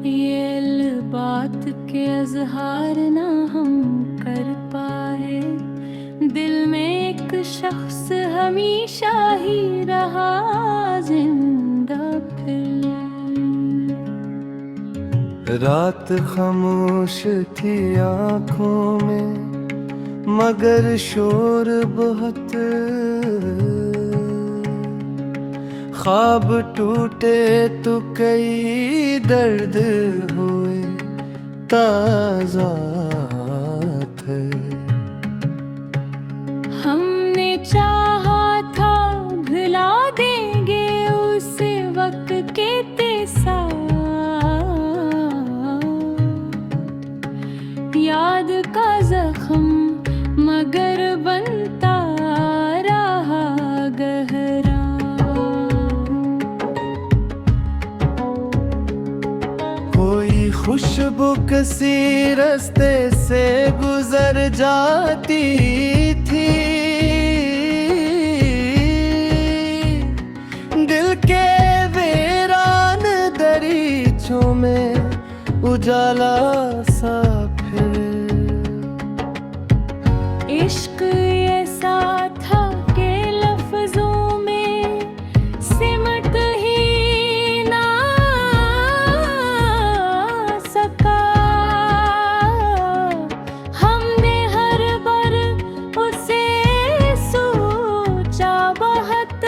ये बात के अजहार ना हम कर पाए, दिल में एक शख्स हमेशा ही रहा जिंदा। फिर रात खामोश थी आंखों में, मगर शोर बहुत। ख्वाब टूटे तो कई दर्द हुए ताज़ा थे। हमने चाहा था भुला देंगे उस वक्त के साथ, याद का जख्म मगर बनता रहा गहरा। कोई खुशबू किसी रास्ते से गुजर जाती थी, दिल के वीरान दरीचों में उजाला सा। इश्क ऐसा था कि लफ्जों में सिमट ही ना सका। हमने हर बार उसे सोचा बहुत,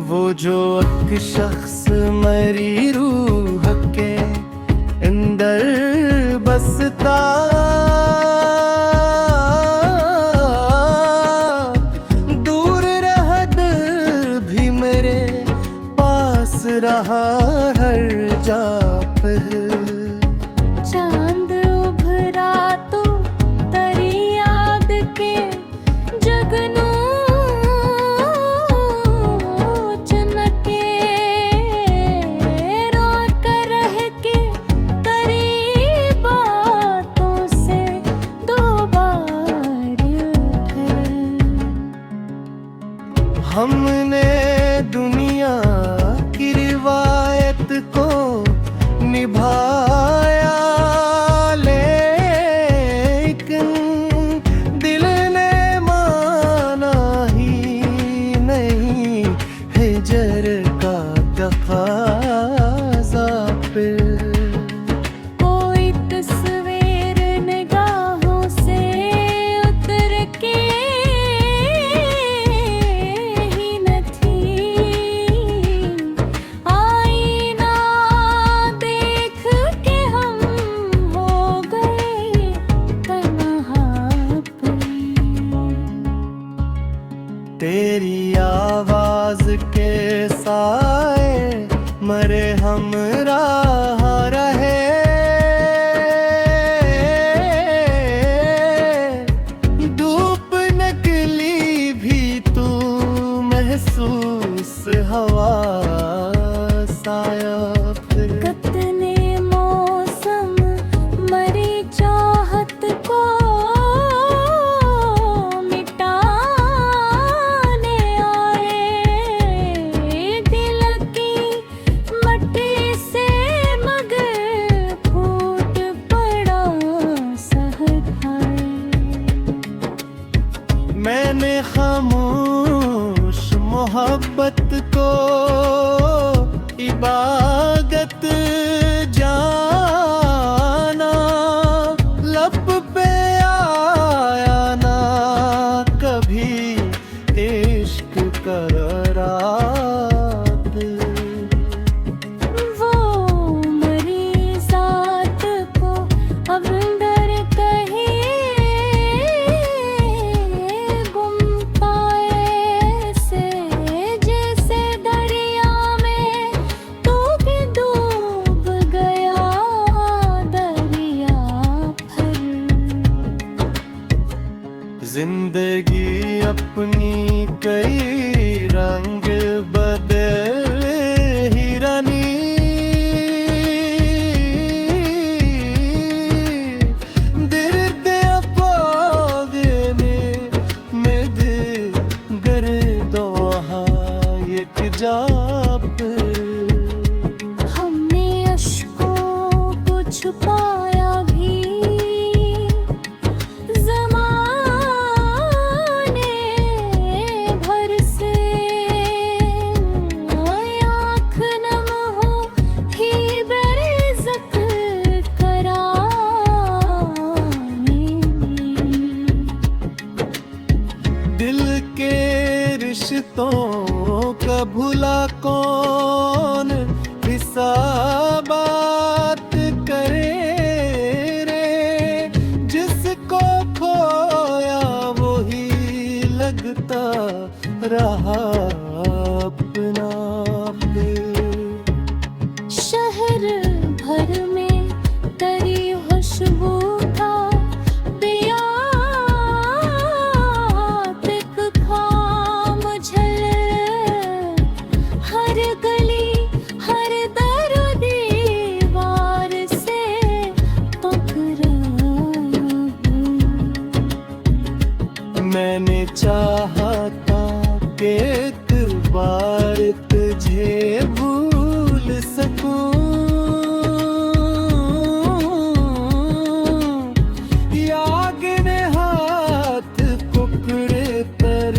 वो जो एक शख्स मरी रूह के अंदर बसता, दूर रहा दिल भी मेरे पास रहा हर जा पर। चांद उभरा तो तेरी याद के जगनू हमने दुनिया की रिवायत को निभाया, लेकिन दिल ने माना ही नहीं हिजर का तकाज़ा। फिर कोई तस्वीर निगाहों से उतर के तेरी आवाज के साए मरे हमराह रहे, धूप निकली भी तू महसूस हवा साया। कितने मौसम मरी चाहत को मैंने खामोश मोहब्बत को इबादत जाना, लब पे आया ना कभी इश्क करारात। वो मरी साथ को अब डर कहीं जिंदगी अपनी कई रंग बदल ही रानी, दर्द अपागे में गर्दोहा ये टिक जा फिर। हमने अश्कों को छुपाया भी ज़माने भर से, आँख नम हो ही बेरिज़्क़ कराने। दिल के रिश्तों का भुला कौन बात करे रे, जिसको खोया वही लगता रहा अपना फिर। शहर भर में तेरी खुशबू था पिया, तिक खाम झल हर गली हर दर दीवार से टकराया हूँ। मैंने चाहा था कि एक बार तुझे भूल सकूं, याग ने हाथ कुकड़े पर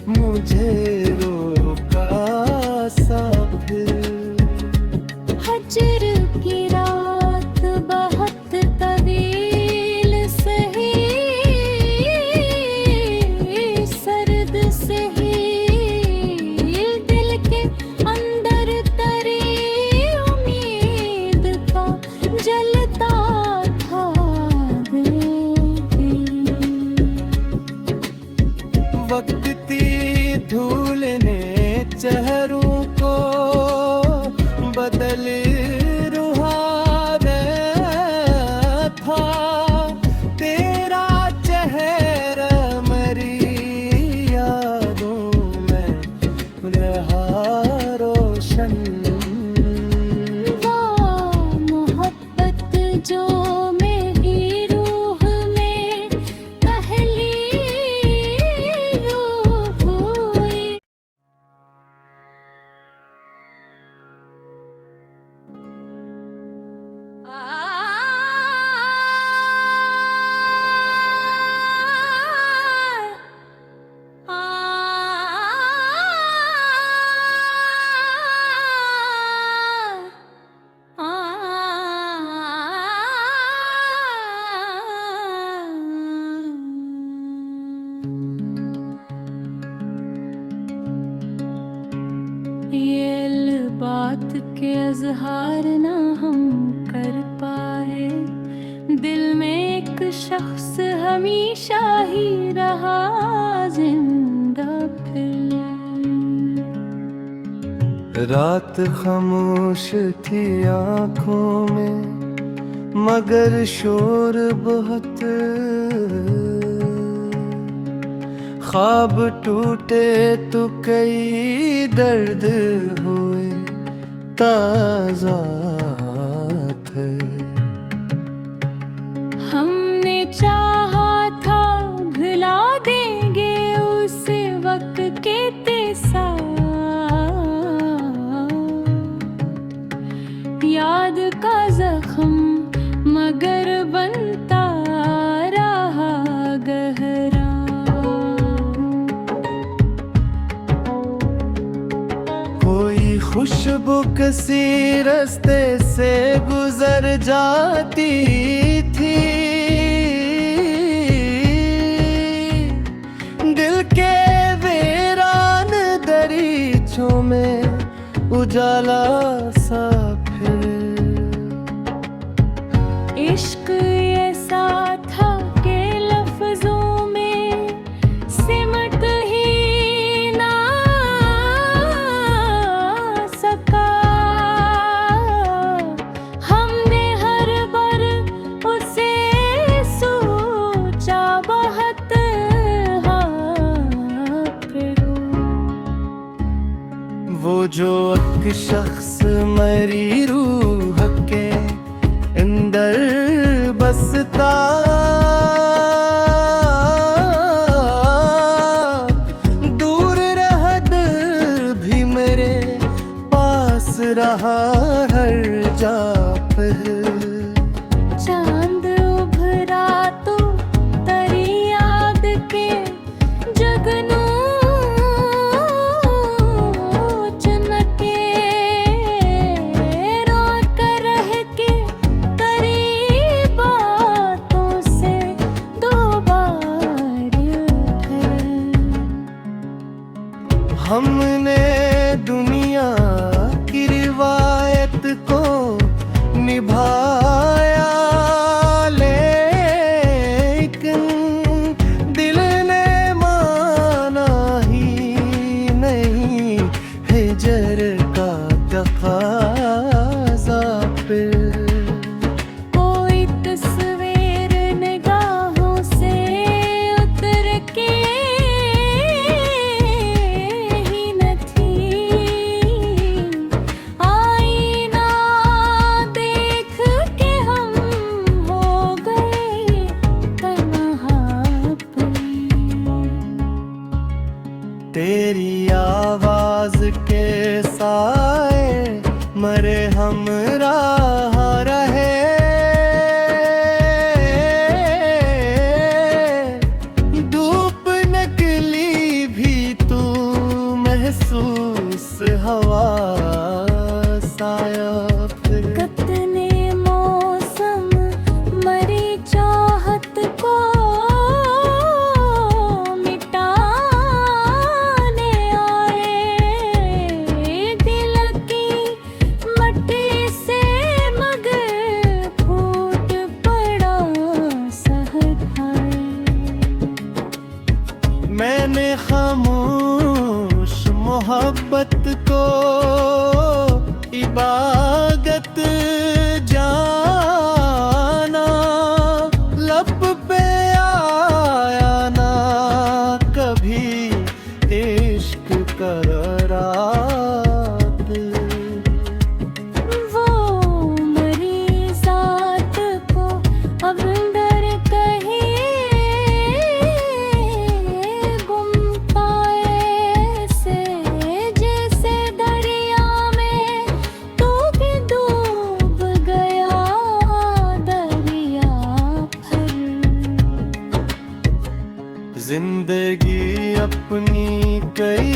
मुझे रोका सा फिर। हजर की रात बहुत तवील सही, सर्द सही, दिल के अंदर तरी उम्मीद का जलता था दिल। वक्त की धूल ने चेहरों को बदल रुहाने था, तेरा चेहरा मेरी यादों में रहा रोशन। वो मोहब्बत जो मेरी रूह में पहली रूह हुई। ये बात के इज़हार ना हम कर पाए, दिल में एक शख्स हमेशा ही रहा जिंदा फिर। रात खामोश थी आँखों में मगर शोर बहुत, ख्वाब टूटे तो कई दर्द हुए ताज़ा थे। हमने चाहा था भुला देंगे उस वक्त के तेसा, याद का जख्म मगर बनता रहा गहरा। कोई खुशबू किसी रास्ते से गुजर जाती थी, दिल के वीरान दरीचों में उजाला सा फिर। इश्क ऐसा था कि लफ्जों में सिमट ही ना सका, हमने हर बार उसे सोचा बहुत वो जो एक शख्स मेरी रूह के अंदर बसता, दूर रहद भी रहा हर जा पर। चांद उभरा तो तरी याद के जगनू चनके रो कर रह के तरी बातों से दो बार उठे। हमने दुनिया की रिवायत को निभाया, लेकिन दिल ने माना ही नहीं हिजर का तकाज़ा फिर। कोई तस्वीर निगाहों से उतर के ही न थी, आईना देख के हम हो गए तन्हा पड़ी। तेरी आवाज के साए मरे हम राह रहे, धूप निकली भी तू महसूस हवा साया फिर। कितने मौसम मरी चाहत को मिटाने आए, दिल की मट्टी से मगर फूट पड़ा सहताए। मैंने खामोश मोहब्बत को इबादत जाना, लब पे आया ना कभी इश्क करारात। वो मरी साथ को अब अंदर कहीं गुम पाए से, जैसे दरिया में तू भी डूब गया दरिया भर। जिंदगी अपनी कई